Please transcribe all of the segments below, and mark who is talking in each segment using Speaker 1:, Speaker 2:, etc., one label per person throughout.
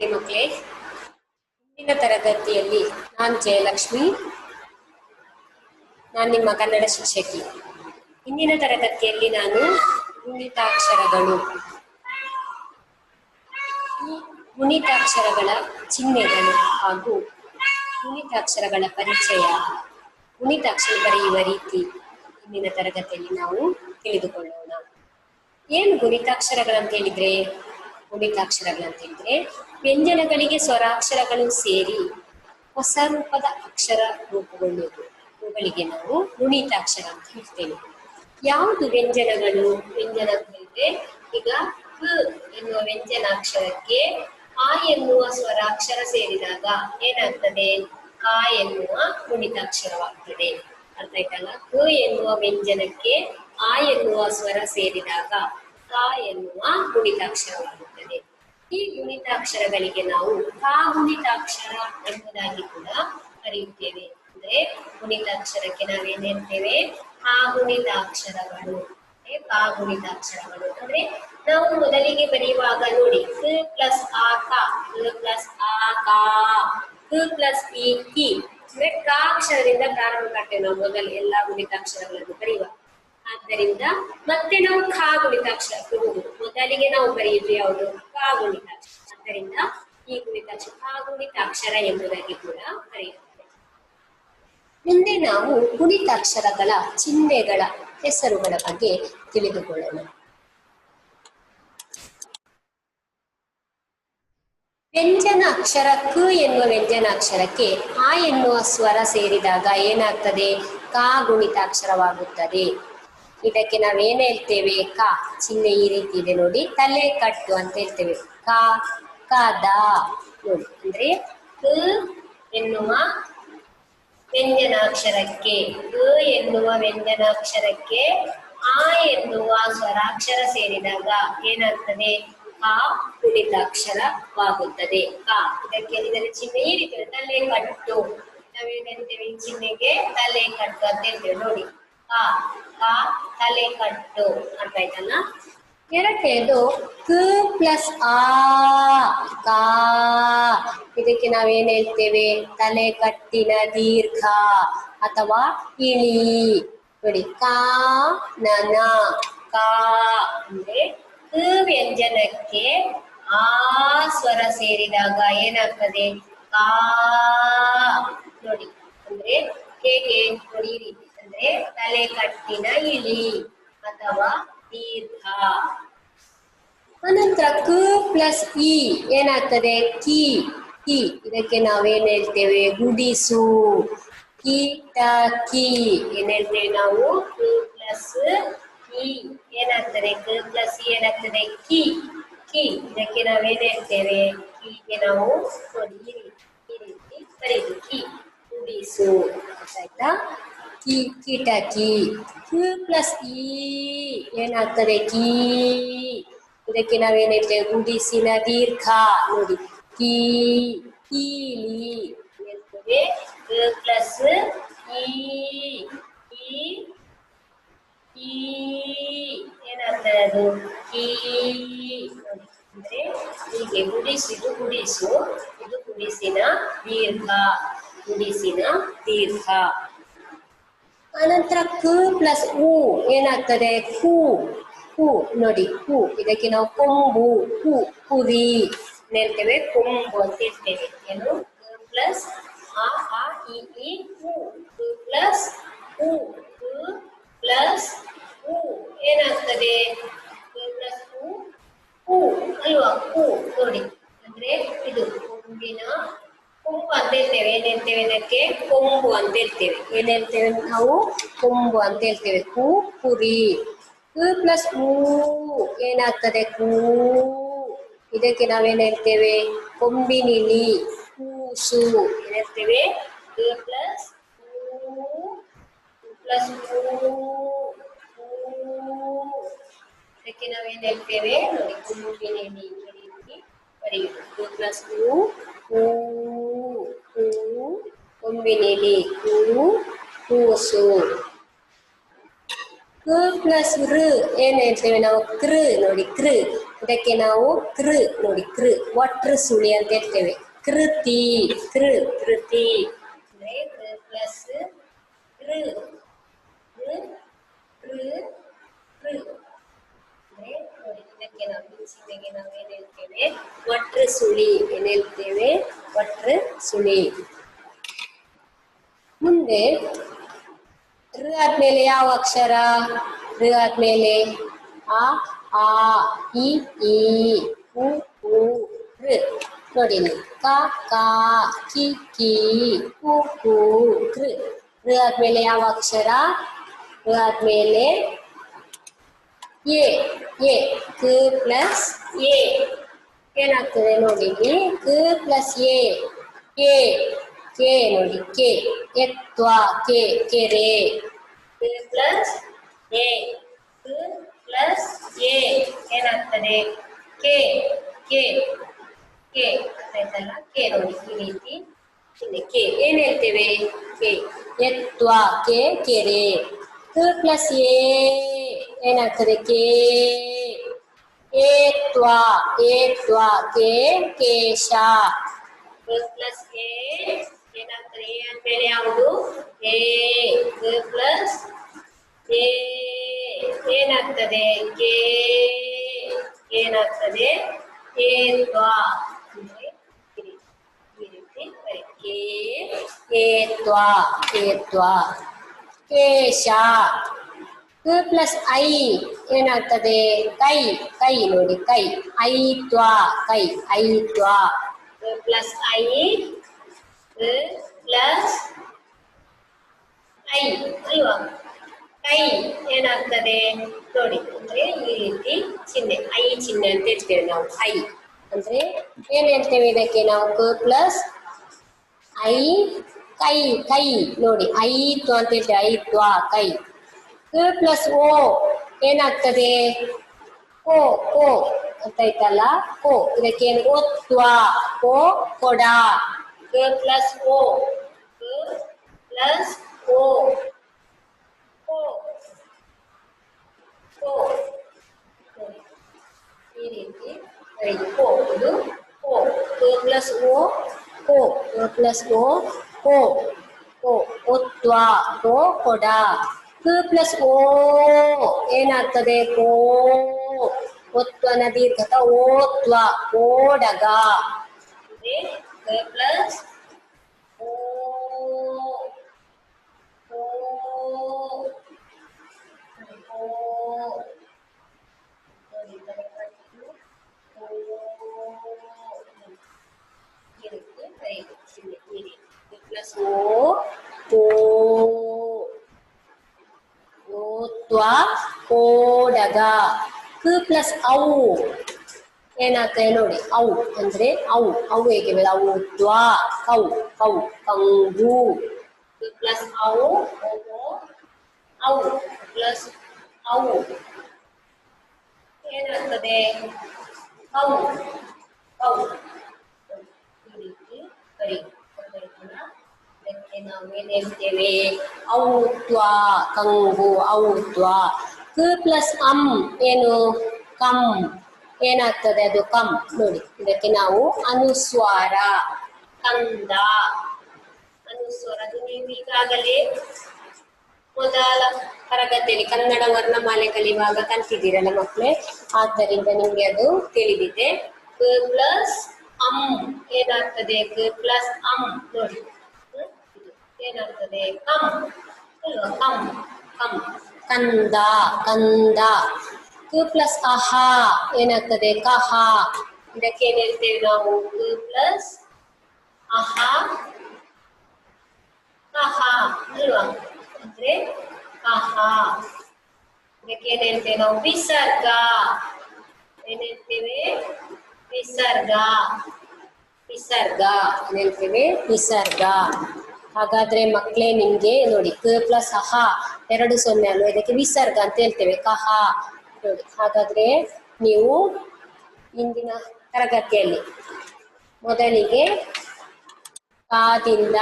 Speaker 1: ಮಕ್ಕಳೇ, ಇಂದಿನ ತರಗತಿಯಲ್ಲಿ ನಾನು ಜಯಲಕ್ಷ್ಮಿ, ನಾನು ನಿಮ್ಮ ಕನ್ನಡ ಶಿಕ್ಷಕಿ. ಇಂದಿನ ತರಗತಿಯಲ್ಲಿ ನಾನು ಗುಣಿತಾಕ್ಷರಗಳು, ಈ ಗುಣಿತಾಕ್ಷರಗಳ ಚಿಹ್ನೆಗಳು ಹಾಗೂ ಗುಣಿತಾಕ್ಷರಗಳ ಪರಿಚಯ, ಗುಣಿತಾಕ್ಷರ ಬರೆಯುವ ರೀತಿ ಇಂದಿನ ತರಗತಿಯಲ್ಲಿ ನಾವು ತಿಳಿದುಕೊಳ್ಳೋಣ. ಏನು ಗುಣಿತಾಕ್ಷರಗಳಂತ ಹೇಳಿದ್ರೆ, ಗುಣಿತಾಕ್ಷರಗಳಂತ ಹೇಳಿದ್ರೆ ವ್ಯಂಜನಗಳಿಗೆ ಸ್ವರಾಕ್ಷರಗಳು ಸೇರಿ ಹೊಸ ರೂಪದ ಅಕ್ಷರ ರೂಪುಗೊಳ್ಳುವುದು. ಇವುಗಳಿಗೆ ನಾವು ಗುಣಿತಾಕ್ಷರ ಅಂತ ಹೇಳ್ತೇವೆ. ಯಾವುದು ವ್ಯಂಜನಗಳು? ವ್ಯಂಜನ ಅಂತ ಹೇಳಿದ್ರೆ, ಈಗ ಕ ಎನ್ನುವ ವ್ಯಂಜನಾಕ್ಷರಕ್ಕೆ ಆ ಎನ್ನುವ ಸ್ವರಾಕ್ಷರ ಸೇರಿದಾಗ ಏನಾಗ್ತದೆ? ಕ ಎನ್ನುವ ಗುಣಿತಾಕ್ಷರವಾಗ್ತದೆ. ಅರ್ಥ ಆಯ್ತಲ್ಲ? ಕ ಎನ್ನುವ ವ್ಯಂಜನಕ್ಕೆ ಆ ಎನ್ನುವ ಸ್ವರ ಸೇರಿದಾಗ ಕ ಎನ್ನುವ ಗುಣಿತಾಕ್ಷರವಾಗುತ್ತದೆ. ಈ ಗುಣಿತಾಕ್ಷರಗಳಿಗೆ ನಾವು ಕಾಗುಣಿತಾಕ್ಷರ ಎಂಬುದಾಗಿ ಕೂಡ ಕರೆಯುತ್ತೇವೆ. ಅಂದ್ರೆ ಗುಣಿತಾಕ್ಷರಕ್ಕೆ ನಾವೇನ್ ಹೇಳ್ತೇವೆ? ಕಾಗುಣಿತಾಕ್ಷರಗಳು. ಕಾಗುಣಿತಾಕ್ಷರಗಳು ಅಂದ್ರೆ ನಾವು ಮೊದಲಿಗೆ ಬರೆಯುವಾಗ ನೋಡಿ, ಕ ಪ್ಲಸ್ ಆ ಕ, ಕ ಪ್ಲಸ್ ಆ ಕಾ, ಕ ಪ್ಲಸ್ ಈ ಕಿ, ಅಂದ್ರೆ ಕ ಅಕ್ಷರದಿಂದ ಪ್ರಾರಂಭ ಮಾಡ್ತೇವೆ ನಾವು ಮೊದಲು ಎಲ್ಲಾ ಗುಣಿತಾಕ್ಷರಗಳನ್ನು ಬರೆಯುವಾಗ. ಆದ್ದರಿಂದ ಮತ್ತೆ ನಾವು ಖ ಗುಣಿತಾಕ್ಷರ ಮೊದಲಿಗೆ ನಾವು ಬರೆಯುವುದು ಯಾವುದು? ಖ ಗುಣಿತಾಕ್ಷರ. ಆದ್ದರಿಂದ ಈ ಗುಣಿತಾಕ್ಷರ ಖ ಗುಣಿತಾಕ್ಷರ ಎಂಬುದಾಗಿ ಕೂಡ ಕರೆಯುತ್ತೇವೆ. ಮುಂದೆ ನಾವು ಗುಣಿತಾಕ್ಷರಗಳ ಚಿಹ್ನೆಗಳ ಹೆಸರುಗಳ ಬಗ್ಗೆ ತಿಳಿದುಕೊಳ್ಳೋಣ. ವ್ಯಂಜನ ಅಕ್ಷರ ಕ ಎನ್ನುವ ವ್ಯಂಜನಾಕ್ಷರಕ್ಕೆ ಆ ಎನ್ನುವ ಸ್ವರ ಸೇರಿದಾಗ ಏನಾಗ್ತದೆ? ಕ ಗುಣಿತಾಕ್ಷರವಾಗುತ್ತದೆ. ಇದಕ್ಕೆ ನಾವೇನ್ ಹೇಳ್ತೇವೆ? ಕ ಚಿಹ್ನೆ ಈ ರೀತಿ ಇದೆ ನೋಡಿ, ತಲೆ ಕಟ್ಟು ಅಂತ ಹೇಳ್ತೇವೆ. ಕ ಕದ ನೋಡಿ, ಅಂದ್ರೆ ಕ ಎನ್ನುವ ವ್ಯಂಜನಾಕ್ಷರಕ್ಕೆ, ಕ ಎನ್ನುವ ವ್ಯಂಜನಾಕ್ಷರಕ್ಕೆ ಆ ಎನ್ನುವ ಸ್ವರಾಕ್ಷರ ಸೇರಿದಾಗ ಏನಾಗ್ತದೆ? ಕ ಗುಣಿತಾಕ್ಷರವಾಗುತ್ತದೆ. ಕ ಇದಕ್ಕೆ ಇದರ ಚಿಹ್ನೆ ಈ ರೀತಿ ತಲೆ ಕಟ್ಟು. ನಾವೇನ್ ಹೇಳ್ತೇವೆ? ಈ ಚಿಹ್ನೆಗೆ ತಲೆ ಕಟ್ಟು ಅಂತ ಹೇಳ್ತೇವೆ ನೋಡಿ. ಕ ಕ ತಲೆ ಕಟ್ಟು. ಅರ್ಥ ಆಯ್ತಲ್ಲ? ಎರಡನೇದು ಕ ಪ್ಲಸ್ ಆ ಕಾ, ಇದಕ್ಕೆ ನಾವೇನ್ ಹೇಳ್ತೇವೆ? ತಲೆ ಕಟ್ಟಿನ ದೀರ್ಘ ಅಥವಾ ಇಳಿ ನೋಡಿ. ಕಾ ನನ ಕಾ ಅಂದ್ರೆ ಕ ವ್ಯಂಜನಕ್ಕೆ ಆ ಸ್ವರ ಸೇರಿದಾಗ ಏನಾಗ್ತದೆ? ಕಾ ನೋಡಿ, ಅಂದ್ರೆ ಹೇಗೆ ನೋಡಿ ಈ ರೀತಿ, ಅಂದ್ರೆ ತಲೆ ಕಟ್ಟಿನ ಇಳಿ ಅಥವಾ ದೀರ್ಘ. ಅನಂತರ ಕ ಪ್ಲಸ್ ಇ ಏನಾಗ್ತದೆ? ಕಿ ಕಿ, ಇದಕ್ಕೆ ನಾವೇನ್ ಹೇಳ್ತೇವೆ? ಗುಡಿಸು. ಕೀಟಕಿ ಏನ್ ಹೇಳ್ತೇವೆ ನಾವು? ಕ ಪ್ಲಸ್ ಇ ಏನಾಗ್ತದೆ? ಕ ಪ್ಲಸ್ ಇ ಏನಾಗ್ತದೆ? ಕಿ ಕಿ, ಇದಕ್ಕೆ ನಾವೇನ್ ಹೇಳ್ತೇವೆ? ಕೀಗೆ ನಾವು ನೋಡಿ ಈ ರೀತಿ ಬರೀದು ಕಿ, ಗುಡಿಸು. ಆಯ್ತಾ? ಕಿ ಕೀಟಕಿ. ಕ ಪ್ಲಸ್ ಇ ಏನಾಗ್ತದೆ? ಕೀ, ಇದಕ್ಕೆ ನಾವೇನ್ ಹೇಳ್ತೇವೆ? ಗುಡಿಸಿನ ದೀರ್ಘ ನೋಡಿ. ಕೀ ಕೀಲಿ ಹೇಳ್ತೇವೆ. ಕ ಪ್ಲಸ್ ಈ ಏನಾಗ್ತದೆ? ಅದು ಕೀ ನೋಡಿ. ಅಂದ್ರೆ ಹೀಗೆ ಗುಡಿಸಿದು ಗುಡಿಸು, ಇದು ಗುಡಿಸಿನ ದೀರ್ಘ, ಗುಡಿಸಿನ ದೀರ್ಘ. ಅನಂತರ ಕ ಪ್ಲಸ್ ಉ ಏನಾಗ್ತದೆ? ಕು ಕು ನೋಡಿ. ಕು ಇದಕ್ಕೆ ನಾವು ಕೊಂಬು, ಕು ಕುರಿ ಹೇಳ್ತೇವೆ, ಕೊಂಬು ಅಂತ ಹೇಳ್ತೇವೆ. ಏನು? ಕ ಪ್ಲಸ್ ಆ ಇ ಕು, ಕ ಪ್ಲಸ್ ಉ, ಕ ಪ್ಲಸ್ ಉ ಏನಾಗ್ತದೆ? ಕ ಪ್ಲಸ್ ಉ ಹೂ ಅಲ್ವಾ? ಹೂ ನೋಡಿ, ಅಂದ್ರೆ ಇದು ಕೊಂಬಿನ ಕೊಂಬು ಅಂತ ಹೇಳ್ತೇವೆ. ಏನ್ ಹೇಳ್ತೇವೆ? ಇದಕ್ಕೆ ಕೊಂಬು ಅಂತ ಹೇಳ್ತೇವೆ. ಏನ್ ಹೇಳ್ತೇವೆ ನಾವು? ಕೊಂಬು ಅಂತ ಹೇಳ್ತೇವೆ. ಕು ಕುರಿ. ಕ ಪ್ಲಸ್ ಊ ಏನಾಗ್ತದೆ? ಕೂ, ಇದಕ್ಕೆ ನಾವೇನ್ ಹೇಳ್ತೇವೆ? ಕೊಂಬಿನಿಲಿ, ಕೂಸು. ಏನ್ ಹೇಳ್ತೇವೆ? ಕ ಪ್ಲಸ್ ಪ್ಲಸ್ ಇದಕ್ಕೆ ನಾವೇನ್ ಹೇಳ್ತೇವೆ? ನೋಡಿ, ಕೊಂಬಿನಿಲಿ ಬರೆಯುವುದು. ಕ ಪ್ಲಸ್ ಕೊಂಬಿನಿಲಿ, ಕೂಸು. ಕ ಪ್ಲಸ್ ಋ ಏನ್ ಹೇಳ್ತೇವೆ ನಾವು? ಕೃ ನೋಡಿ. ಕೃ ಇದಕ್ಕೆ ನಾವು ಕೃ ನೋಡಿ ಕೃ ಒಟ್ರ ಸುಳಿ ಅಂತ ಹೇಳ್ತೇವೆ. ಕೃತಿ ಕೃತಿ ಅಂದ್ರೆ ಪ್ಲಸ್ ಕೃ ಅಂದ್ರೆ ನೋಡಿ ಇದಕ್ಕೆ ನಾವು ಚಿಹ್ನೆಗೆ ನಾವು ಏನ್ ಹೇಳ್ತೇವೆ ಒಟ್ರ ಸುಳಿ ಏನ್ ಹೇಳ್ತೇವೆ ಒಟ್ರ ಸುಳಿ. ಮುಂದೆ ಋ ಆದ್ಮೇಲೆ ಯಾವ ಅಕ್ಷರ? ಋ ಆದ್ಮೇಲೆ ಆ ಇ ಈ ಉ ಋ ನೋಡಿ ಕ ಕಿ ಕು ಕೃ. ಋ ಆದ್ಮೇಲೆ ಯಾವ ಅಕ್ಷರ? ಋ ಆದ್ಮೇಲೆ ಎ ಕ ಪ್ಲಸ್ ಎ ಏನಾಗ್ತದೆ ನೋಡಿ ಕ ಪ್ಲಸ್ ಎ ಕೆ ನೋಡಿ ಕೆ ಎತ್ವ ಕೆರೆ ಪ್ಲಸ್ ಎ ಪ್ಲಸ್ ಎ ಏನಾಗ್ತದೆ ಕೆ ಆಯ್ತಲ್ಲ ಕೆ ನೋಡಿ ಈ ರೀತಿ ಕೆ ಏನ್ ಹೇಳ್ತೇವೆ ಕೆ ಎತ್ವ ಕೆರೆ. ಕ ಪ್ಲಸ್ ಎ ಏನಾಗ್ತದೆ ಕೆ ಏತ್ವ ಕೇಶ. ಪ್ಲಸ್ ಎ ಏನಾಗ್ತದೆ ಎ ಅಂದ್ಮೇಲೆ ಯಾವುದು ಎ ಪ್ಲಸ್ ಎ ಏನಾಗ್ತದೆ ಕೆ ಏನಾಗ್ತದೆ ಏತ್ವ ಅಂದ್ರೆ ಈ ರೀತಿ ಕೆ ಏತ್ವ ಕೇಶ. ಕ ಪ್ಲಸ್ ಐ ಏನಾಗ್ತದೆ ಕೈ ನೋಡಿ ಕೈ ಐತ್ವ ಪ್ಲಸ್ ಐ ಪ್ಲಸ್ ಐ ಅಲ್ವಾ ಕೈ ಏನಾಗ್ತದೆ ನೋಡಿ ಅಂದ್ರೆ ಈ ರೀತಿ ಚಿಹ್ನೆ ಐ ಚಿಹ್ನೆ ಅಂತ ಹೇಳ್ತೇವೆ ನಾವು. ಐ ಅಂದ್ರೆ ಏನ್ ಹೇಳ್ತೇವೆ ಇದಕ್ಕೆ ನಾವು ಕ ಪ್ಲಸ್ ಐ ಕೈ ನೋಡಿ ಐತ್ವ ಅಂತ ಹೇಳ್ತೇವೆ ಐತ್ವ ಕೈ. ಕ ಪ್ಲಸ್ ಓ ಏನಾಗ್ತದೆ ಕೋ ಗೊತ್ತಾಯ್ತಲ್ಲ ಕೋ ಇದಕ್ಕೆ ಓತ್ವ ಕೊಡ. ಕ ಪ್ಲಸ್ ಓ ಪ್ಲಸ್ ಓ ಈ ರೀತಿ ಕೋ ಇದು ಕೋ ಕ ಪ್ಲಸ್ ಓ ಪ್ಲಸ್ ಓ ಒತ್ವ ಕೊಡ. ಕ ಪ್ಲಸ್ ಓ ಏನಾಗ್ತದೆ ಕೋ ಒತ್ವನ ದೀರ್ಘತ ಓತ್ವ ಓಡಗ. ಕ ಪ್ಲಸ್ ಓ ಪ್ಲಸ್ ಓತ್ವ ಓಡಗ. ಕ ಪ್ಲಸ್ ಔ ಏನಾಗ್ತದೆ ನೋಡಿ ಔ ಅಂದ್ರೆ ಅವು ಹೇಗೆ ಔತ್ವ ಕೌ ಕಂಗು. ಪ್ಲಸ್ ಔ ಪ್ಲಸ್ ಔ ಏನಾಗ್ತದೆ ಕೌ ಈ ರೀತಿ ಇದಕ್ಕೆ ನಾವು ಏನ್ ಹೇಳ್ತೇವೆ ಔತ್ವ ಕಂಗು ಔತ್ವ. ಕ ಪ್ಲಸ್ ಏನು ಕಂ ಏನಾಗ್ತದೆ ಅದು ಕಂ ನೋಡಿ ಇದಕ್ಕೆ ನಾವು ಅನುಸ್ವಾರ ಕಂದ ಅನುಸ್ವಾರ. ಅದು ನೀವು ಈಗಾಗಲೇ ಮೊದಲ ತರಗತಿಯಲ್ಲಿ ಕನ್ನಡ ವರ್ಣಮಾಲೆ ಕಲಿಯುವಾಗ ಕಲ್ತಿದ್ದೀರಲ್ಲ ಮಕ್ಕಳೇ, ಆದ್ದರಿಂದ ನಿಮ್ಗೆ ಅದು ತಿಳಿದಿದೆ. ಕ ಪ್ಲಸ್ ಏನಾಗ್ತದೆ ಕ ಪ್ಲಸ್ ನೋಡಿ ಏನಾಗ್ತದೆ ಕಂ ಅಲ್ವಾ ಕಂ ಕಂದ ಕ ಪ್ಲಸ್ ಅಹ ಏನಾಗ್ತದೆ ಕಹ. ಇದಕ್ಕೆ ಏನ್ ಹೇಳ್ತೇವೆ ನಾವು ಕ ಪ್ಲಸ್ ಅಹ ಕಹ ಅಲ್ವಾ ಅಂದ್ರೆ ಕಹ. ಇದಕ್ಕೆ ಏನ್ ಹೇಳ್ತೇವೆ ನಾವು ವಿಸರ್ಗ ಏನ್ ಹೇಳ್ತೇವೆ ವಿಸರ್ಗ ಏನ್ ಹೇಳ್ತೇವೆ ವಿಸರ್ಗ. ಹಾಗಾದ್ರೆ ಮಕ್ಕಳೇ ನಿಮ್ಗೆ ನೋಡಿ ಕ ಪ್ಲಸ್ ಅಹ 2 0 ಅಲ್ವಾ ಇದಕ್ಕೆ ವಿಸರ್ಗ ಅಂತ ಹೇಳ್ತೇವೆ ಕಹ ನೋಡಿ. ಹಾಗಾದ್ರೆ ನೀವು ಇಂದಿನ ತರಗತಿಯಲ್ಲಿ ಮೊದಲಿಗೆ ಕಾದಿಂದ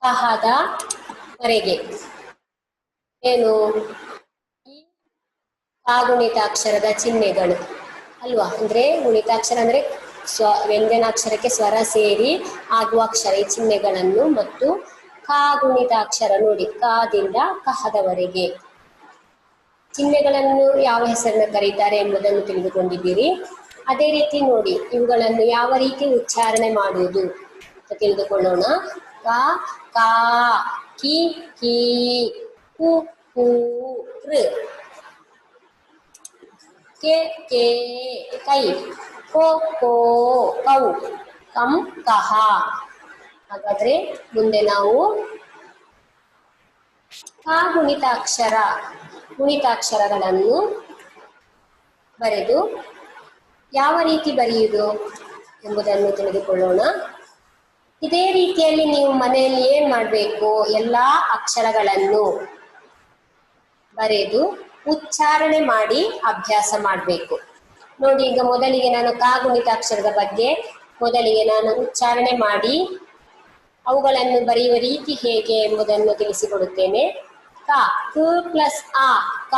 Speaker 1: ಕಹದ ವರೆಗೆ ಏನು ಈ ಕಾಗುಣಿತ ಅಕ್ಷರದ ಚಿಹ್ನೆಗಳು ಅಲ್ವಾ? ಅಂದ್ರೆ ಗುಣಿತಾಕ್ಷರ ಅಂದ್ರೆ ವ್ಯಂಜನಾಕ್ಷರಕ್ಕೆ ಸ್ವರ ಸೇರಿ ಆಗುವ ಅಕ್ಷರ ಈ ಚಿಹ್ನೆಗಳನ್ನು, ಮತ್ತು ಕ ಗುಣಿತಾಕ್ಷರ ನೋಡಿ ಕಾದಿಂದ ಕಹದವರೆಗೆ ಚಿಹ್ನೆಗಳನ್ನು ಯಾವ ಹೆಸರನ್ನ ಕರೀತಾರೆ ಎಂಬುದನ್ನು ತಿಳಿದುಕೊಂಡಿದ್ದೀರಿ. ಅದೇ ರೀತಿ ನೋಡಿ ಇವುಗಳನ್ನು ಯಾವ ರೀತಿ ಉಚ್ಚಾರಣೆ ಮಾಡುವುದು ಅಂತ ತಿಳಿದುಕೊಳ್ಳೋಣ. ಕ ಕಾ, ಕಿ ಕೀ, ಕು ಕೂ, ಕೃ, ಕೆ ಕೇ, ಕೈ, ಕೋ ಕೋ, ಕೌ, ಕಂ ಕಹ. ಹಾಗಾದ್ರೆ ಮುಂದೆ ನಾವು ಕ ಗುಣಿತಾಕ್ಷರಗಳನ್ನು ಬರೆದು ಯಾವ ರೀತಿ ಬರೆಯುವುದು ಎಂಬುದನ್ನು ತಿಳಿದುಕೊಳ್ಳೋಣ. ಇದೇ ರೀತಿಯಲ್ಲಿ ನೀವು ಮನೆಯಲ್ಲಿ ಏನ್ ಮಾಡಬೇಕು, ಎಲ್ಲಾ ಅಕ್ಷರಗಳನ್ನು ಬರೆದು ಉಚ್ಚಾರಣೆ ಮಾಡಿ ಅಭ್ಯಾಸ ಮಾಡಬೇಕು. ನೋಡಿ, ಈಗ ಮೊದಲಿಗೆ ನಾನು ಕ ಗುಣಿತಾಕ್ಷರದ ಬಗ್ಗೆ ಮೊದಲಿಗೆ ನಾನು ಉಚ್ಚಾರಣೆ ಮಾಡಿ ಅವುಗಳನ್ನು ಬರೆಯುವ ರೀತಿ ಹೇಗೆ ಎಂಬುದನ್ನು ತಿಳಿಸಿಕೊಡುತ್ತೇನೆ. ಕ, ಕ ಪ್ಲಸ್ ಆ ಕ,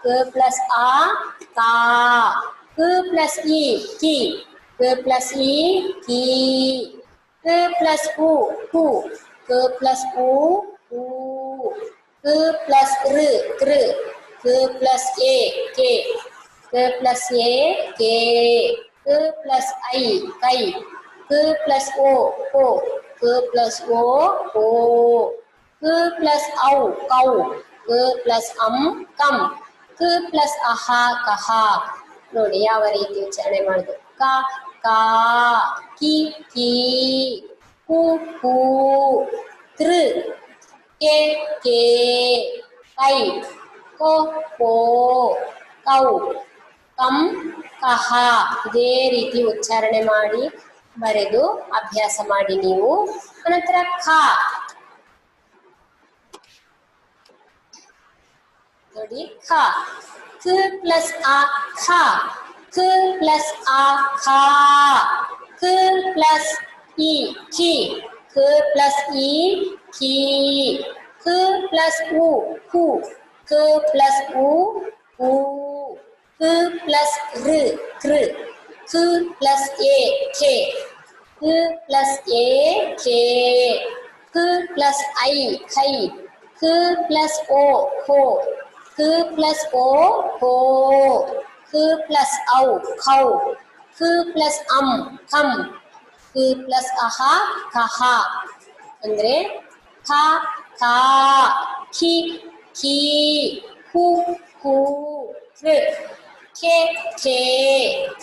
Speaker 1: ಕ ಪ್ಲಸ್ ಆ ಕಾ, ಕ ಪ್ಲಸ್ ಇ ಕಿ, ಕ ಪ್ಲಸ್ ಇ ಕೀ, ಕ ಪ್ಲಸ್ ಉ ಕು, ಕ ಪ್ಲಸ್ ಉ ಊ, ಕ ಪ್ಲಸ್ ಋ ಕೃ, ಕ ಪ್ಲಸ್ ಎ ಕೆ, ಕ ಪ್ಲಸ್ ಎ ಕೆ, ಕ ಪ್ಲಸ್ ಐ ಕೈ, ಕ ಪ್ಲಸ್ ಓ ಕೋ, ಕ ಪ್ಲಸ್ ಓ ಓ, ಕ ಪ್ಲಸ್ ಔ ಕೌ, ಕ ಪ್ಲಸ್ ಅಂ ಕಂ, ಕ ಪ್ಲಸ್ ಅಹ ಕಹ. ನೋಡಿ ಯಾವ ರೀತಿ ಉಚ್ಚಾರಣೆ ಮಾಡುದು. ಕ ಕಾ, ಕಿ ಕೀ, ಕು ಕೂ, ಕೃ, ಕೆ ಕೇ, ಕೈ, ಕೋ ಕೋ, ಕೌ, ಕಂ ಕಹ. ಇದೇ ರೀತಿ ಉಚ್ಚಾರಣೆ ಮಾಡಿ ಬರೆದು ಅಭ್ಯಾಸ ಮಾಡಿ ನೀವು. ಅನಂತರ ಖ ನೋಡಿ, ಖ, ಕ ಪ್ಲಸ್ ಆ ಖ, ಕ ಪ್ಲಸ್ ಆ ಖಾ, ಕ ಪ್ಲಸ್ ಇ ಖಿ, ಕ ಪ್ಲಸ್ ಇ ಖೀ, ಕ ಪ್ಲಸ್ ಉ ಕು, ಕ ಪ್ಲಸ್ ಉ ಊ, ಕ ಪ್ಲಸ್ ಋ ಕೃ, ಕ ಪ್ಲಸ್ ಎ ಖೆ, ಕ ಪ್ಲಸ್ ಎ ಖೇ, ಕ ಪ್ಲಸ್ ಐ ಖೈ, ಕ ಪ್ಲಸ್ ಓ ಖೋ, ಕ ಪ್ಲಸ್ ಓ ಖೋ, ಕ ಪ್ಲಸ್ ಔ ಖೌ, ಕ ಪ್ಲಸ್ ಅಂ ಖಂ, ಕ ಪ್ಲಸ್ ಅಹ ಕಹ. ಅಂದ್ರೆ ಖ ಖಾ, ಖಿ ಖೀ, ಕು ಕೂ, ಕೃ, ಖೆ ಖೇ,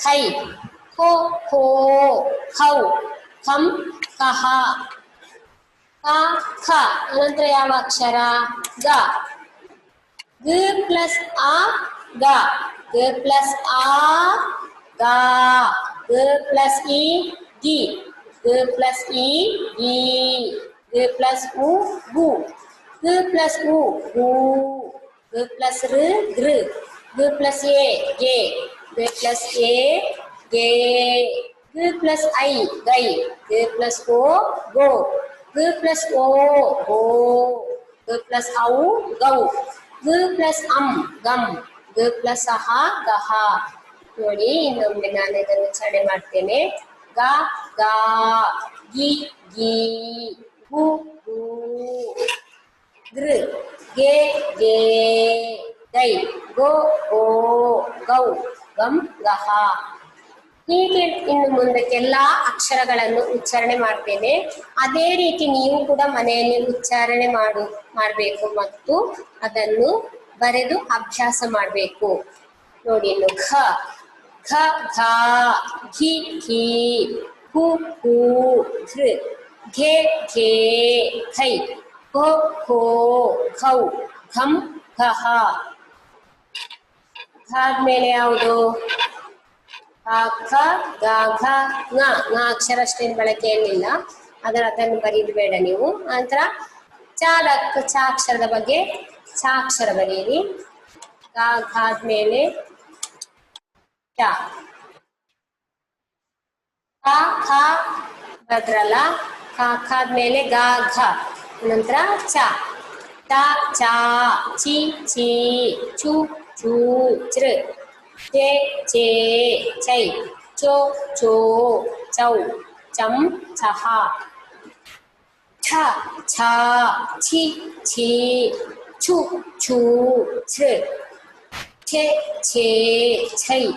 Speaker 1: ಖೈ, ಖೋ ಖೋ, ಖೌ, ಖಂ ಕಹ. ಕ ಖ ಅನಂತರ ಯಾವ ಅಕ್ಷರ? ಗ. ಗ ಪ್ಲಸ್ ಆ ಗ, ಗ ಪ್ಲಸ್ ಆ ಗಾ, ಗ ಪ್ಲಸ್ ಇ ಗಿ, ಗ ಪ್ಲಸ್ ಇ ಗಿ, ಗ ಪ್ಲಸ್ ಉ ಗು, ಗ ಪ್ಲಸ್ ಉ ಗು, ಗ ಪ್ಲಸ್ ಋ ಗೃ, ಗ ಪ್ಲಸ್ ಎ ಗೆ, ಗ ಪ್ಲಸ್ ಎ ಗೆ, ಗ ಪ್ಲಸ್ ಐ ಗೈ, ಗ ಪ್ಲಸ್ ಓ ಗೋ, ಗ ಪ್ಲಸ್ ಓ ಗೋ, ಗ ಪ್ಲಸ್ ಔ ಗೌ, ಗ ಪ್ಲಸ್ ಅಂ ಗಮ್, ಗ ಪ್ಲಸ್ ಅಹ ಗಹ. ನೋಡಿ ಇನ್ನೊಮ್ಮೆ ನಾನು ಇದನ್ನು ಉಚ್ಚಾರಣೆ ಮಾಡ್ತೇನೆ. ಗ ಗಾ, ಗಿ ಗೀ, ಗು ಗೂ, ಗೃ ಗೆ ಗೆ, ಗೈ ಗೋ ಗೋ, ಗೌ ಗಂ ಗಹ. ಹೀಗೆ ಇನ್ನು ಮುಂದಕ್ಕೆಲ್ಲಾ ಅಕ್ಷರಗಳನ್ನು ಉಚ್ಚಾರಣೆ ಮಾಡ್ತೇನೆ. ಅದೇ ರೀತಿ ನೀವು ಕೂಡ ಮನೆಯಲ್ಲಿ ಉಚ್ಚಾರಣೆ ಮಾಡಬೇಕು ಮತ್ತು ಅದನ್ನು ಬರೆದು ಅಭ್ಯಾಸ ಮಾಡಬೇಕು. ನೋಡಿ ಇನ್ನು ಖ, ಖ ಘ, ಘಿ ಘೀ, ಕು ಖೂ, ಘೃ ಘೆ ಘೇ, ಖೈ, ಖೋ ಖೋ, ಖೌ, ಘಂ ಘಹ. ಆದ್ಮೇಲೆ ಯಾವುದು? ಕ ಗ ಘ ङ, ङ ಅಕ್ಷರ ಅಷ್ಟೇನು ಬಳಕೆಯಲ್ಲಿಲ್ಲ, ಅದನ್ನು ಬರೀದು ಬೇಡ ನೀವು. ನಂತರ ಚ ಅಕ್ಷರದ ಬಗ್ಗೆ ಚ ಅಕ್ಷರ ಬರೆಯಿರಿ. ಗ ಘ ಆದ್ಮೇಲೆ ಚ, ಕ ಖ ಬದ್ರಲ್ಲ, ಕ ಖ ಆದ್ಮೇಲೆ ಗ ಘ, ನಂತರ ಚ, ಟ ಚ, ಚಿ ಚಿ, ಚು ಚೂ, ಚೃ chế chế chay chô chô châu chấm cha ha cha cha chi chi chu chu chư chế chế chay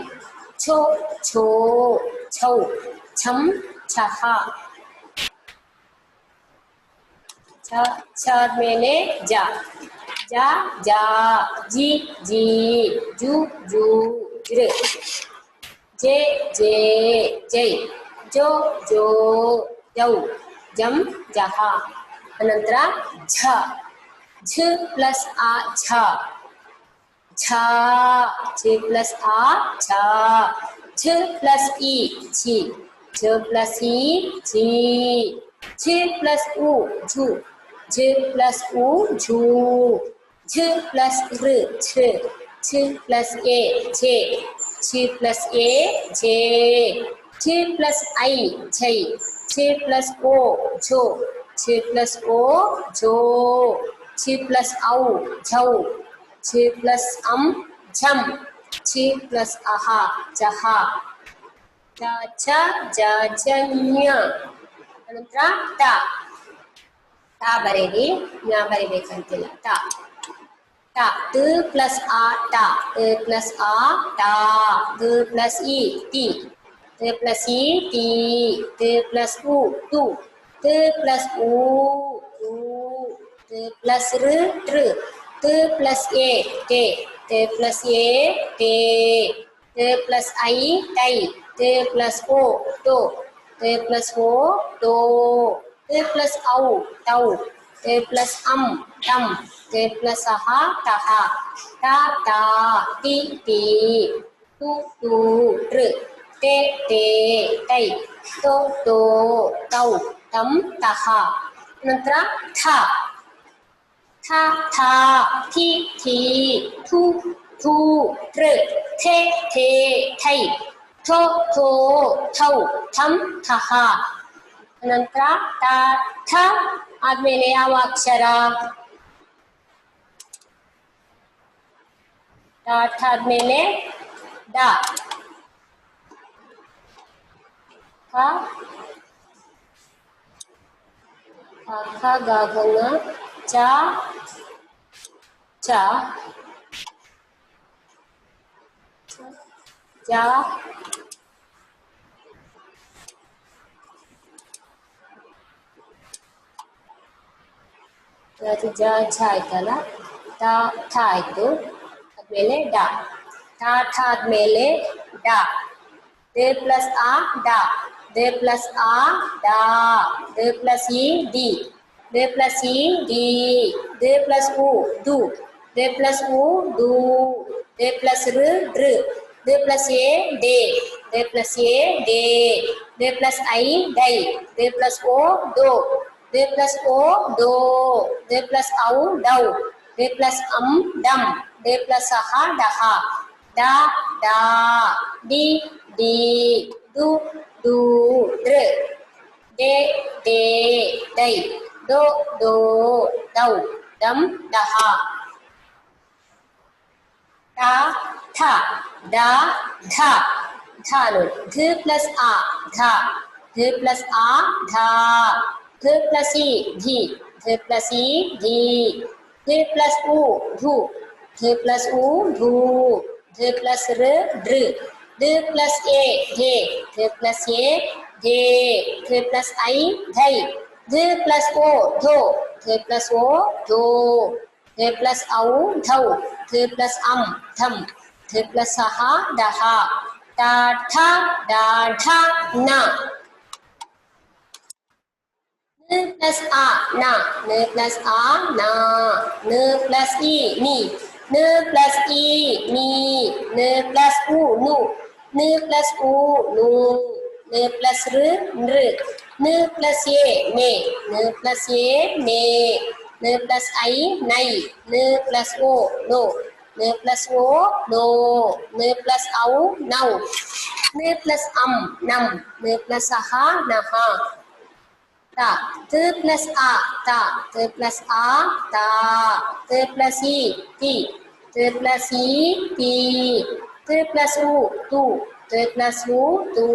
Speaker 1: chô chô châu chấm cha ha cha cha ಮೇಲೆ ja ja ja ji ji ju ju jre je je jay jo jo jau jam jaha ಅನಂತರ ಝ ಝ plus ಆ ಝ ಛ ಛ plus ಆ ಛ ಝ plus ಇ ಛಿ ಝ ಪ್ಲಸ್ ಇ ಛಿ ಝ ಪ್ಲಸ್ ಉ ಝು ಝ ಪ್ಲಸ್ ಉ ಝೂ ಝ ಪ್ಲಸ್ ಋ ಛ ಛ ಪ್ಲಸ್ ಎ ಛೆ ಛ ಪ್ಲಸ್ ಎ ಛೆ ಛ ಪ್ಲಸ್ ಐ ಛೈ ಛ ಪ್ಲಸ್ ಓ ಝೋ ಛ ಪ್ಲಸ್ ಓ ಝೋ ಛ ಪ್ಲಸ್ ಔ ಝೌ ಛ ಪ್ಲಸ್ ಅಂ ಝಂ ಛ ಪ್ಲಸ್ ಅಹ ಜಹ ಜ ಛ ಜ ಝ ಞ ಅನಂತರ ಟ ಟ ಬರೆಯಿರಿ ಞ ಬರಿಬೇಕಂತಿಲ್ಲ ಟ ಟ ತ ಪ್ಲಸ್ ಆ ಟ ತ ಪ್ಲಸ್ ಆ ಟ ತ ಪ್ಲಸ್ ಇ ಟಿ ತ ಪ್ಲಸ್ ಇ ಟಿ ತ ಪ್ಲಸ್ ಉ ತು ತ ಪ್ಲಸ್ ಉ ಉ ತ ಪ್ಲಸ್ ಋ ತೃ ತ ಪ್ಲಸ್ ಎ ಟೆ ತ ಪ್ಲಸ್ ಎ ಟೆ ತ ಪ್ಲಸ್ ಐ ಟೈ ತ ಪ್ಲಸ್ ಓ ಟೋ ತ ಪ್ಲಸ್ ಓ ಟೋ ತ ಪ್ಲಸ್ ಔ ಟೌ ತ ಪ್ಲಸ್ ಅಂ ಟಂ ತ ಪ್ಲಸ್ ಅಹ ಟಹ ಟ ಟ ಟಿ ಟಿ ತು ತು ತೃ ಟೆ ಟೆ ಟೈ ತೋ ತೋ ತೌ ತಂ ತಹ ನಂತರ ಥ ಥ ಥ ಥಿ ಥಿ ಥು ಥೂ ತೃ ಥೆ ಥೆ ಥೈ ಥೋ ಥೋ ಥೌ ಥಂ ಥಹ ನಂತರ ಟ ಥ ಆದ್ಮೇಲೆ ಯಾವ ಅಕ್ಷರ ಟ ಠ ಆದ್ಮೇಲೆ ಡ ಥ ಖ ಗ ಘ ङ ಚ ಚ ಜ ಜ ಛ ಆಯ್ತಲ್ಲ ಟ ಠ ಆಯ್ತು ಆದ್ಮೇಲೆ ಡ ಟ ಠ ಆದ್ಮೇಲೆ ಡ ದ ಪ್ಲಸ್ ಆ ಡ ದ ಪ್ಲಸ್ ಆ ಡ ದ ಪ್ಲಸ್ ಇ ಡಿ ದ ಪ್ಲಸ್ ಇ ಡಿ ದ ಪ್ಲಸ್ ಉ ದು ದ ಪ್ಲಸ್ ಉ ದು ದ ಪ್ಲಸ್ ಋ ಡ್ರ ದ ಪ್ಲಸ್ ಎ ಡೆ ದ ಪ್ಲಸ್ ಎ ಡೆ ದ ಪ್ಲಸ್ ಐ ಡೈ ದ ಪ್ಲಸ್ ಓ ಡೋ ದ ಪ್ಲಸ್ ಓ ಡೋ ದ ಪ್ಲಸ್ ಔ ಡೌ ದ ಪ್ಲಸ್ ಅಂ ಡಂ ದ ಪ್ಲಸ್ ಅಹ ಡಹ ಡ ಡ ಡಿ ಡಿ ದು ದು ದ್ರ ಡೆ ಡೆ ಡೈ ದೋ ದೋ ದೌ ದಂ ದಹ ಟ ಠ ಡ ಧ ಧ ನೋಡಿ ಧ ಪ್ಲಸ್ ಆ ಧ ಧ ಪ್ಲಸ್ ಆ ಧ ಧ ಪ್ಲಸ್ ಇ ಧಿ ಧ ಪ್ಲಸ್ ಇ ಧಿ ಧ ಪ್ಲಸ್ ಉ ಧು ಧ ಪ್ಲಸ್ ಉ ಧು ಧ ಪ್ಲಸ್ ರ ಡ್ರ ಧ ಪ್ಲಸ್ ಎ ಧೆ ಧ ಪ್ಲಸ್ ಎ ಧೆ ಧ ಪ್ಲಸ್ ಐ ಧೈ ಧ ಪ್ಲಸ್ ಓ ಧೋ ಧ ಪ್ಲಸ್ ಓ ಧೋ ಧ ಪ್ಲಸ್ ಔ ಧೌ ಧ ಪ್ಲಸ್ ಅಂ ಧಂ ಧ ಪ್ಲಸ್ ಅಹ ದಹ ಟ ಠ ಡ ಢ ನ ನ ಪ್ಲಸ್ ಆ ನ ನ ಪ್ಲಸ್ ಆ ನ ನ ಪ್ಲಸ್ ಇ ನಿ ನ ಪ್ಲಸ್ ಇ ನೀ ನ ಪ್ಲಸ್ ಉ ನು ನ ಪ್ಲಸ್ ಉ ನು ನ ಪ್ಲಸ್ ಋ ನೃ ನ ಪ್ಲಸ್ ಎ ನೆ ನ ಪ್ಲಸ್ ಎ ನೆ ನ ಪ್ಲಸ್ ಐ ನೈ ನ ಪ್ಲಸ್ ಓ ನೋ ನ ಪ್ಲಸ್ ಓ ನೋ ನ ಪ್ಲಸ್ ಔ ನೌ ನ ಪ್ಲಸ್ ಅಂ ನಂ ನ ಪ್ಲಸ್ ಅಹ ನಹ ತ ತ ಪ್ಲಸ್ ಆ ತ ತ ಪ್ಲಸ್ ಆ ತ ತ ಪ್ಲಸ್ ಇ ತಿ ತ ಪ್ಲಸ್ ಇ ತಿ ತ t plus u tu, t plus u tu,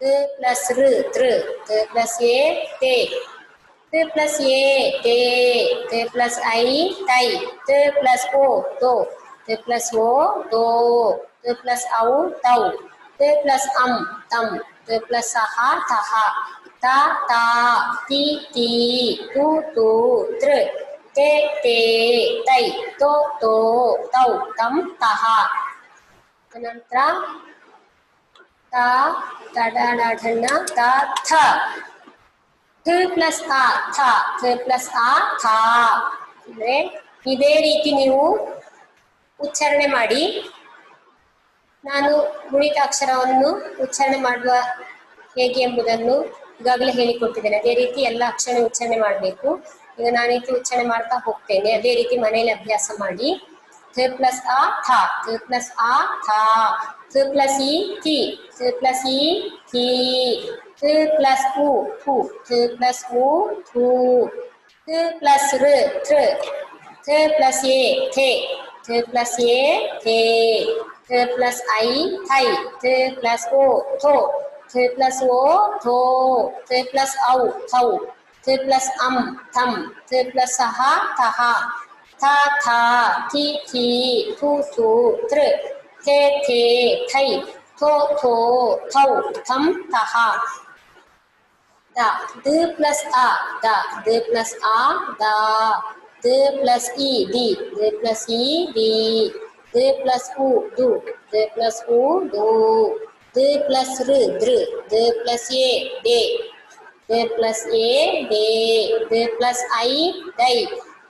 Speaker 1: t plus r tr, t plus a te, t plus a te, t plus I tai, t plus o to, t plus o to, t plus au tau, t plus tam, t plus saha taha, ta ta, ti ti, tu tu, tr, te te, tai, to to, tau tam taha. ನಂತರ ತ ತಡನ ತ ಥ ಥ plus ಆ ಥ ಥ plus ಆ ಥ ಅಂದರೆ ಇದೇ ರೀತಿ ನೀವು ಉಚ್ಚಾರಣೆ ಮಾಡಿ. ನಾನು ಗುಣಿತ ಅಕ್ಷರವನ್ನು ಉಚ್ಚಾರಣೆ ಮಾಡುವ ಹೇಗೆ ಎಂಬುದನ್ನು ಈಗಾಗಲೇ ಹೇಳಿಕೊಟ್ಟಿದ್ದೇನೆ. ಅದೇ ರೀತಿ ಎಲ್ಲ ಅಕ್ಷರ ಉಚ್ಚಾರಣೆ ಮಾಡಬೇಕು. ಈಗ ನಾನು ರೀತಿ ಉಚ್ಚಾರಣೆ ಮಾಡ್ತಾ ಹೋಗ್ತೇನೆ. ಅದೇ ರೀತಿ ಮನೆಯಲ್ಲಿ ಅಭ್ಯಾಸ ಮಾಡಿ. थ प्लस आ था, थ प्लस आ था, थ प्लस ई थी, थ प्लस ई थी, थ प्लस उ थू, थ प्लस उ थू, थ प्लस र थ, थ प्लस ए थे, थ प्लस ए थे, थ प्लस आई थाई, थ प्लस ओ थो, थ प्लस ओ थो, थ प्लस औ थौ, थ प्लस थम, थ प्लस सहा थहा, था था थी थी, थू थू तृ, थे थे थै, थो थो थौ थम तहा. दा द प्लस आ दा, द प्लस आ दा, the plus E the, the plus E the, the plus उ दु, द प्लस उ दु, द प्लस र द्र, द प्लस ए दे, द प्लस ए दे, द प्लस आई दै,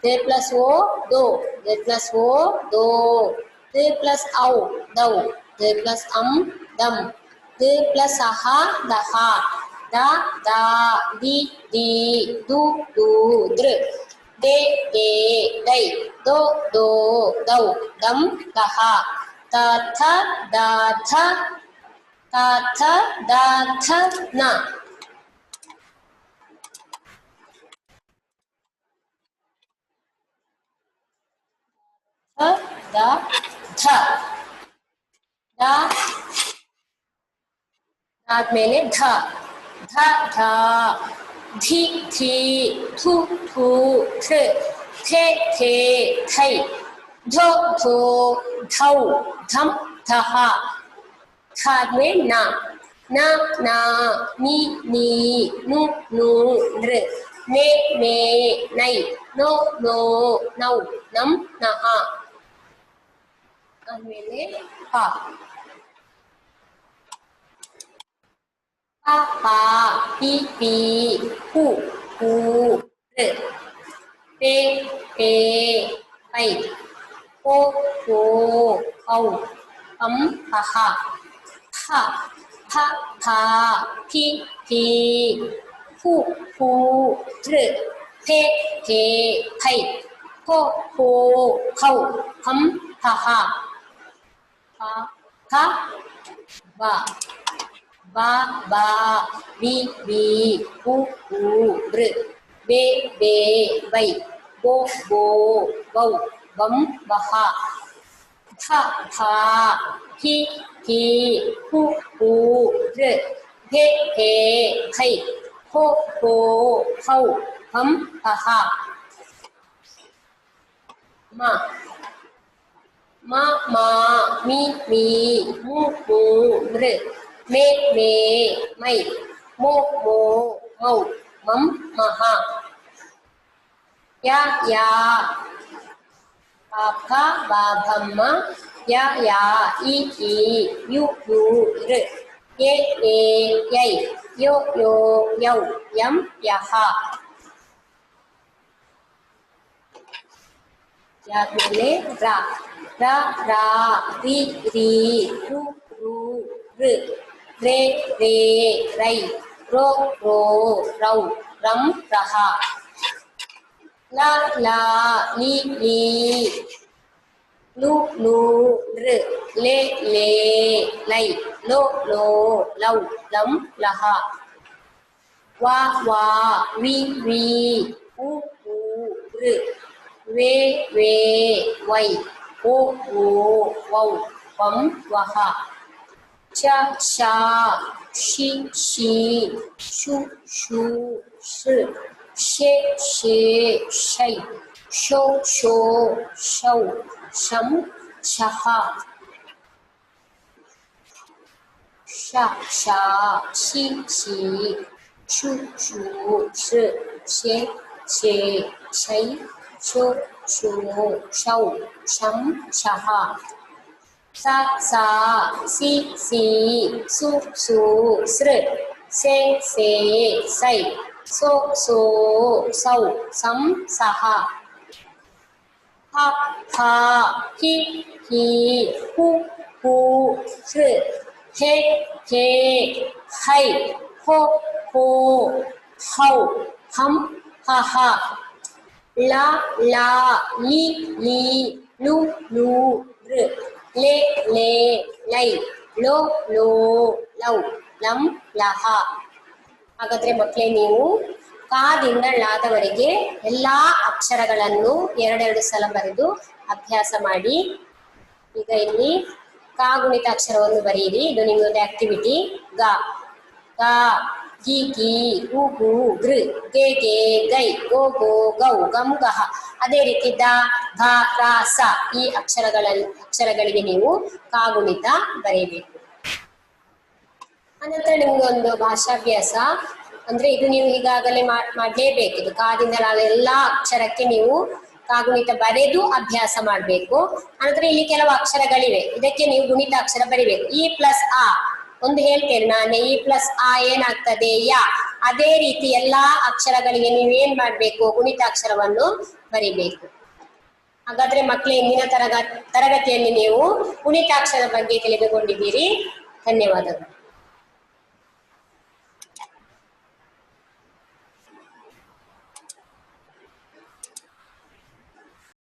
Speaker 1: द प्लस ओ दो, द प्लस ओ दो, द प्लस औ दौ, द प्लस दम, द प्लस आहा दहा, दा दा दी दी, दू दू द्र, दे दे दै, दो दो दौ दम दहा, ता थ दा थ, ता थ दा थ ना. ದ ಧ ದ ಆದ್ಮೇಲೆ ಧ ಧ ಧ ಧಿ ಧಿ ಥು ಥು ಥ್ ಥೆ ಥೆ ಥೈ ಧೋ ಧೋ ಧೌ ಧಂ ಧಹ. ಆದ್ಮೇಲೆ ನ ನ ನ ನಿ ನೀ ನು ನು ನೃ ಮೇ ಮೇ ನೈ ನೋ ನೋ ನೌ ನಂ ನಹ. ಆಮೇಲೆ ಪ ಪ ಪ ಪಿ ಪಿ ಪು ಪೂ ಋ ಪೇ ಪೇ ಪೈ ಪೋ ಪೋ ಔ ಪಂ ಪಹ ಹ ಥ ಥ ಫಿ ಫಿ ಫು ಫೂ ಋ ಫೇ ಫೇ ಫೈ ಫೋ ಫೋ ಫೌ ಹಂ ಫಹ. ಥ ವ ಬಾ ಬಾ ವಿ ವಿ ಪು ಪೂ ಬೃ ಬೇ ಬೇ ವೈ ಬೋ ಬೋ ವೌ ವಂ ವಹ. ಥ ಥ ಹಿ ಹಿ ಹು ಹೂ ಋ ಹೇ ಹೇ ಹೈ ಹೋ ಹೋ ಹೌ ಹಂ ಹಹ. ಮ ಮ ಮಾ ಮಿ ಮೀ ಮು ಮೂ ಮೃ ಮೇ ಮೇ ಮೈ ಮೋ ಮೋ ಮೌ ಮಂ ಮಹ. ಯ ಯಾ ಪ ಬ ಭಮ್ಮ ಯ ಯಾ ಇ ಈ ಯು ಯು ಋ ಯೆ ಯೇ ಯೈ ಯೋ ಯೋ ಯೌ ಯಂ ಯಹ. ಆದ್ಮೇಲೆ ರ ರ ರಾ ರಿ ರಿ ರು ರು ಋ ರೇ ರೇ ರೈ ರೋ ರೋ ರೌ ರಂ ರಹ. ಲ ಲಾ ಲಿ ಲೀ ಲು ಲು ಋ ಲೇ ಲೇ ಲೈ ಲೋ ಲೋ ಲೌ ಲಂ ಲಹ. ವ ವಾ ವಿ ವಿ ಉ ಉ ಋ ವೇ ವೇ ವೈ ಓ ಓ ವೌ ವಂ ವಂ ವಹ ಚ ಶ ಶಿ ಶಿ ಶು ಶು ಶೃ ಶೆ ಶೇ ಶೈ ಶೋ ಶೋ ಶೌ ಶಂ ಶಃ ಶ ಶಾ ಶಿ ಶಿ ಶು ಶು ಶೃ ಶೆ ಶೇ ಶೈ ಶೋ ಶೋ ಶೌ ಶಂ ಶಃ ಸ ಸಾ ಸಿ ಸಿ ಸು ಸು ಸೃ ಸೆ ಸೇ ಸೈ ಸೋ ಸೋ ಸೌ ಸಂ ಸಹ ಹ ಹ ಹಿ ಹಿ ಹು ಹೂ ಹೃ ಹೆ ಹೇ ಹೈ ಹೋ ಹೋ ಹೌ ಹಂ ಹಹ ಲ ಲ ಲಿ ಲೀ ಲು ಲೂ ಋ ಲೆ ಲೇ ಲೈ ಲೋ ಲೋ ಲೌ ಲಂ ಲಹ. ಹಾಗಾದ್ರೆ ಮಕ್ಕಳೇ, ನೀವು ಕಾದಿಂದ ಳಾದವರೆಗೆ ಎಲ್ಲಾ ಅಕ್ಷರಗಳನ್ನು ಎರಡೆರಡು ಸಲ ಬರೆದು ಅಭ್ಯಾಸ ಮಾಡಿ. ಈಗ ಇಲ್ಲಿ ಕಾ ಗುಣಿತ ಅಕ್ಷರವನ್ನು ಬರೆಯಿರಿ. ಇದು ನಿಮ್ಮೊಂದು ಆಕ್ಟಿವಿಟಿ. ಗ ಗ ಗಿ ಗಿ ಗು ಗು ಗೃ ಗೆ ಗೆ ಗೈ ಗೋ ಗೋ ಗೌ ಗಂ ಗಹ. ಅದೇ ರೀತಿ ದ ಘ ರ ಸ ಈ ಅಕ್ಷರಗಳಿಗೆ ನೀವು ಕಾಗುಣಿತ ಬರೆಯಬೇಕು. ಅನಂತರ ನಿಮ್ಗೊಂದು ಭಾಷಾಭ್ಯಾಸ, ಅಂದ್ರೆ ಇದು ನೀವು ಈಗಾಗಲೇ ಮಾಡಲೇಬೇಕು. ಇದು ಕಾದಿಂದ ಎಲ್ಲಾ ಅಕ್ಷರಕ್ಕೆ ನೀವು ಕಾಗುಣಿತ ಬರೆದು ಅಭ್ಯಾಸ ಮಾಡಬೇಕು. ಅನಂತರ ಇಲ್ಲಿ ಕೆಲವು ಅಕ್ಷರಗಳಿವೆ, ಇದಕ್ಕೆ ನೀವು ಗುಣಿತ ಅಕ್ಷರ ಬರಿಬೇಕು. ಇ ಪ್ಲಸ್ ಆ ಒಂದು ಹೇಳ್ತೇನೆ ನಾನು, ಇ ಪ್ಲಸ್ ಆ ಏನಾಗ್ತದೆ ಯ. ಅದೇ ರೀತಿ ಎಲ್ಲಾ ಅಕ್ಷರಗಳಿಗೆ ನೀವೇನ್ ಮಾಡ್ಬೇಕು, ಗುಣಿತ ಅಕ್ಷರವನ್ನು ಬರಿಬೇಕು. ಹಾಗಾದ್ರೆ ಮಕ್ಕಳೇ, ಇಂದಿನ ತರಗತಿಯಲ್ಲಿ ನೀವು ಗುಣಿತಾಕ್ಷರದ ಬಗ್ಗೆ ತಿಳಿದುಕೊಂಡಿದ್ದೀರಿ. ಧನ್ಯವಾದಗಳು.